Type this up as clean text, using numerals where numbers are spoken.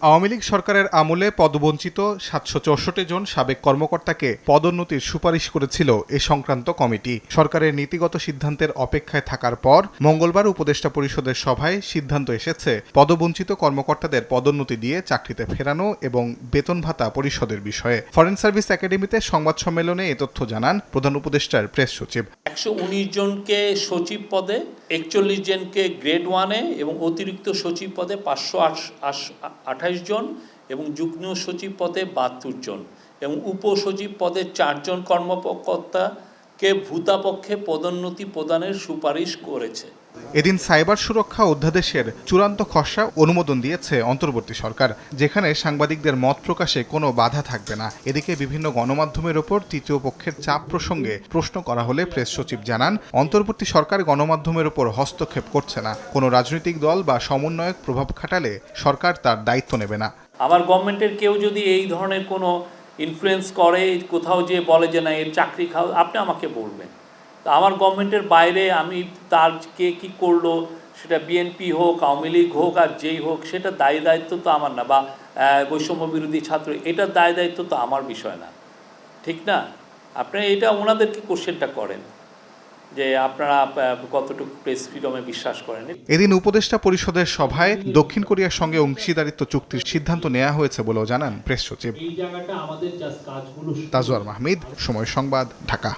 আওয়ামী লীগ সরকারের আমলে পদবঞ্চিত ৭৬৪ জন সাবেক কর্মকর্তাকে পদোন্নতির সুপারিশ করেছিল এ সংক্রান্ত কমিটি। সরকারের নীতিগত সিদ্ধান্তের অপেক্ষায় থাকার পর মঙ্গলবার উপদেষ্টা পরিষদের সভায় সিদ্ধান্ত এসেছে পদবঞ্চিত কর্মকর্তাদের পদোন্নতি দিয়ে চাকরিতে ফেরানো এবং বেতন ভাতা পরিশোধের বিষয়ে। ফরেন সার্ভিস একাডেমিতে সংবাদ সম্মেলনে এ তথ্য জানান প্রধান উপদেষ্টার প্রেস সচিব। ১১৯ জনকে সচিব পদে, ৪১ জনকে গ্রেড 1-এ এবং অতিরিক্ত সচিব পদে ৫২৮ জন এবং যুগ্ম সচিব পদে ৭২ জন এবং উপসচিব পদে ৪ জন কর্মকর্তাকে ভূতাপক্ষে পদোন্নতি প্রদানের সুপারিশ করেছে। এদিন সাইবার সুরক্ষা অধ্যাদেশের চূড়ান্ত খসড়া অনুমোদন দিয়েছে অন্তর্বর্তী সরকার, যেখানে সাংবাদিকদের মত প্রকাশে কোনো বাধা থাকবে না। এদিকে বিভিন্ন গণমাধ্যমের ওপর তৃতীয় পক্ষের চাপ প্রসঙ্গে প্রশ্ন করা হলে প্রেস সচিব জানান, অন্তর্বর্তী সরকার গণমাধ্যমের ওপর হস্তক্ষেপ করছে না। কোনো রাজনৈতিক দল বা সমন্বয়ক প্রভাব খাটালে সরকার তার দায়িত্ব নেবে না। আমার গভর্নমেন্টের কেউ যদি এই ধরনের কোনো ইনফ্লুয়েন্স করে, কোথাও যে বলে যে না এর চাকরি খাও, আপনি আমাকে বলবেন। তো আমার গভর্নমেন্টের বাইরে আমি তার কে কী করলো, সেটা বিএনপি হোক, আওয়ামী লীগ হোক, আর যেই হোক, সেটা দায়িত্ব তো আমার না, বা বৈষম্য বিরোধী ছাত্র, এটার দায়িত্ব তো আমার বিষয় না, ঠিক না? আপনারা এটা ওনাদেরকে কোশ্চেনটা করেন যে আপনারা কতটুকু প্রেস ফ্রিডমে বিশ্বাস করেন। এদিন উপদেষ্টা পরিষদের সভায় দক্ষিণ কোরিয়ার সঙ্গে অংশীদারিত্ব চুক্তির সিদ্ধান্ত নেওয়া হয়েছে বলেও জানান প্রেস সচিব। তাজওয়ার মাহমুদ, সময় সংবাদ, ঢাকা।